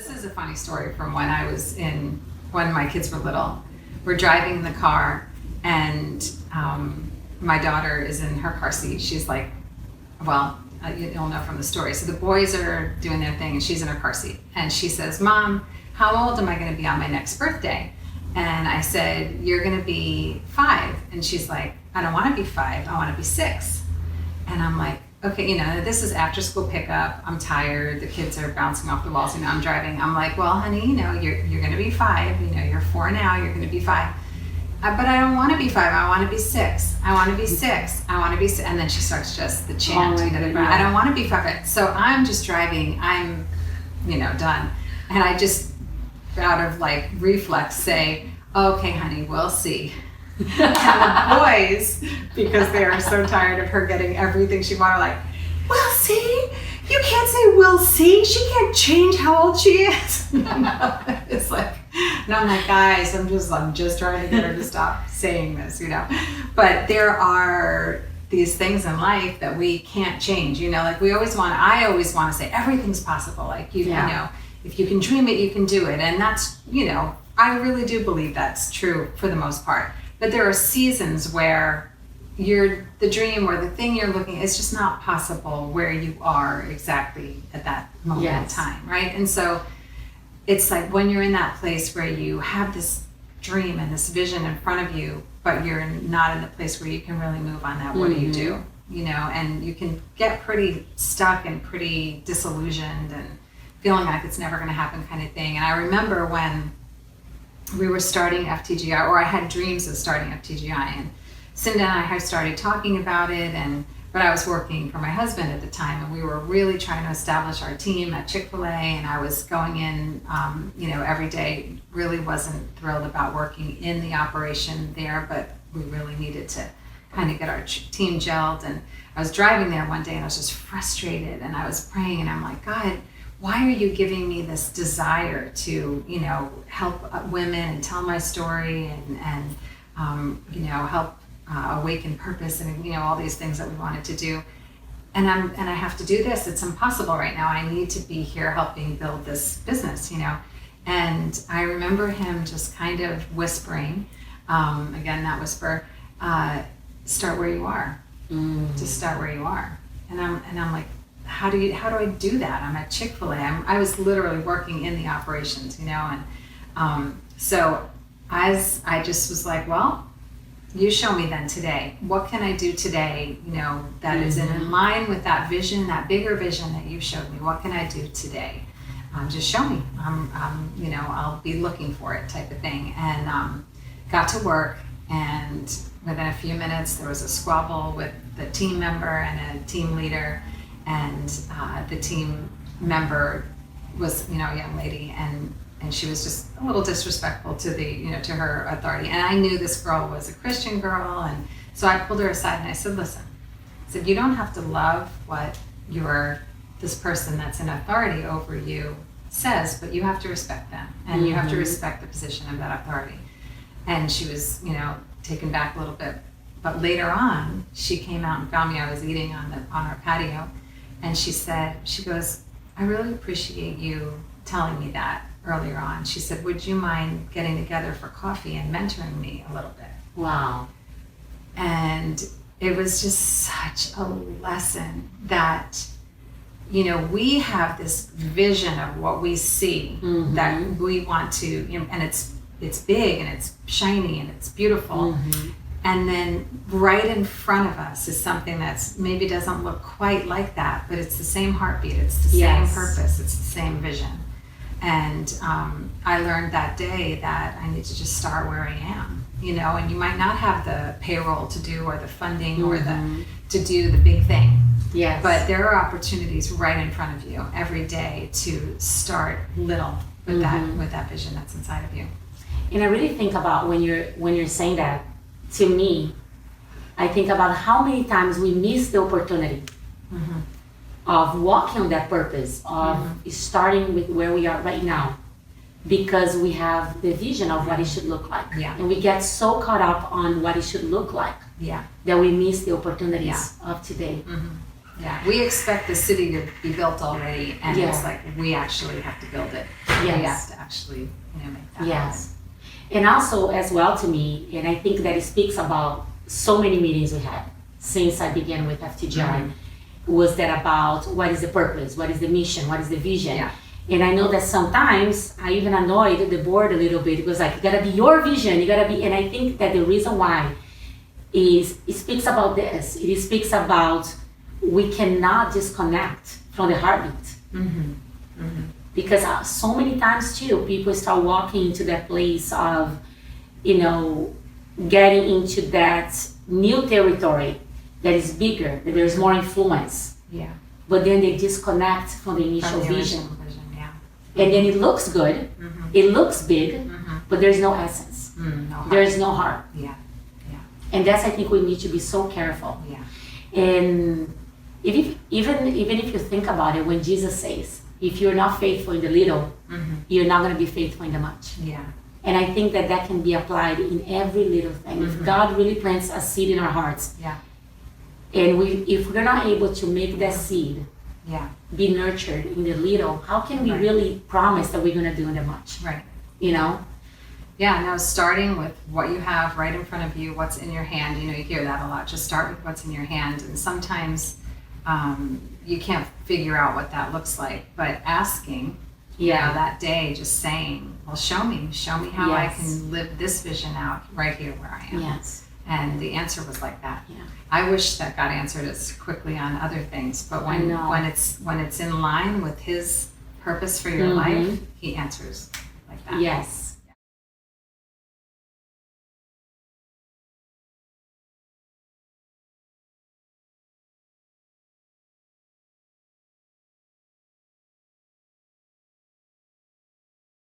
This is a funny story from when my kids were little. We're driving in the car, and my daughter is in her car seat. She's like, well, you'll know from the story. So the boys are doing their thing, and she's in her car seat. And she says, Mom, how old am I going to be on my next birthday? And I said, you're going to be 5. And she's like, I don't want to be 5. I want to be 6. And I'm like, okay, this is after school pickup. I'm tired. The kids are bouncing off the walls. I'm driving. I'm like, well, honey, you're going to be 5. You're 4 now. You're going to be 5. But I don't want to be 5. I want to be 6. I want to be 6. I want to be 6. And then she starts just the chant. I don't want to be 5. So I'm just driving. I'm, done. And I just, out of like reflex, say, okay, honey, we'll see. And the boys, because they are so tired of her getting everything she wanted, like, we'll see? You can't say we'll see. She can't change how old she is. It's like, and I'm like, guys, I'm just trying to get her to stop saying this, But there are these things in life that we can't change, like I always want to say everything's possible. Like, you know, if you can dream it, you can do it. And that's, I really do believe that's true for the most part. But there are seasons where the dream or the thing you're looking at is just not possible where you are exactly at that moment in time, right? And so it's like when you're in that place where you have this dream and this vision in front of you, but you're not in the place where you can really move on that, what do you do? And you can get pretty stuck and pretty disillusioned and feeling like it's never going to happen kind of thing. And I remember when we were starting FTGI, or I had dreams of starting FTGI, and Cinda and I had started talking about it, but I was working for my husband at the time, and we were really trying to establish our team at Chick-fil-A, and I was going in, every day. Really wasn't thrilled about working in the operation there, but we really needed to kind of get our team gelled. And I was driving there one day, and I was just frustrated, and I was praying, and I'm like, God, why are you giving me this desire to, help women and tell my story and help awaken purpose and, all these things that we wanted to do. And I have to do this. It's impossible right now. I need to be here helping build this business, And I remember him just kind of whispering, again, that whisper, start where you are. Just start where you are. And I'm like, how do I do that? I'm at Chick-fil-A. I was literally working in the operations, and so as I just was like, well, you show me then today. What can I do today, that is in line with that vision, that bigger vision that you showed me? What can I do today? Just show me. I'll be looking for it, type of thing. And got to work, and within a few minutes there was a squabble with the team member and a team leader. And the team member was, a young lady, and she was just a little disrespectful to to her authority. And I knew this girl was a Christian girl, and so I pulled her aside and I said, listen, you don't have to love what this person that's in authority over you says, but you have to respect them, and you have to respect the position of that authority. And she was, taken back a little bit. But later on, she came out and found me. I was eating on our patio. And she goes, I really appreciate you telling me that earlier on. She said, would you mind getting together for coffee and mentoring me a little bit? Wow. And it was just such a lesson that, we have this vision of what we see that we want to, and it's big and it's shiny and it's beautiful. And then right in front of us is something that's maybe doesn't look quite like that, but it's the same heartbeat, it's the same purpose, it's the same vision. And I learned that day that I need to just start where I am, and you might not have the payroll to do or the funding or to do the big thing. Yes. But there are opportunities right in front of you every day to start little with that vision that's inside of you. And I really think about when you're saying that, to me, I think about how many times we miss the opportunity of walking on that purpose, of starting with where we are right now, because we have the vision of what it should look like. Yeah. And we get so caught up on what it should look like that we miss the opportunities of today. Yeah, we expect the city to be built already, and it's like we actually have to build it. We Yes. have to actually, make that Yes. And also as well to me, and I think that it speaks about so many meetings we had since I began with FTGI, was that about what is the purpose, what is the mission, what is the vision. Yeah. And I know that sometimes I even annoyed the board a little bit. It was like, you gotta be your vision, you gotta be, and I think that the reason why is it speaks about this. It speaks about we cannot disconnect from the heartbeat. Because so many times too, people start walking into that place of, getting into that new territory that is bigger, that there's more influence. Yeah. But then they disconnect from the initial From the vision. original vision, yeah. And then it looks good, it looks big, but there's no essence. No heart. There's no heart. Yeah. And that's, I think, we need to be so careful. Yeah. And even if you think about it, when Jesus says, if you're not faithful in the little, you're not going to be faithful in the much. Yeah. And I think that can be applied in every little thing. If God really plants a seed in our hearts, Yeah. and if we're not able to make that seed Yeah. be nurtured in the little, how can we Right. really promise that we're going to do in the much? Right. Yeah, no, starting with what you have right in front of you, what's in your hand, you hear that a lot. Just start with what's in your hand. And sometimes you can't figure out what that looks like, but asking, that day, just saying, well, show me how I Yes. can live this vision out right here where I am. Yes. And the answer was like that. Yeah. I wish that God answered us quickly on other things, but I know. when it's in line with His purpose for your life, He answers like that. Yes.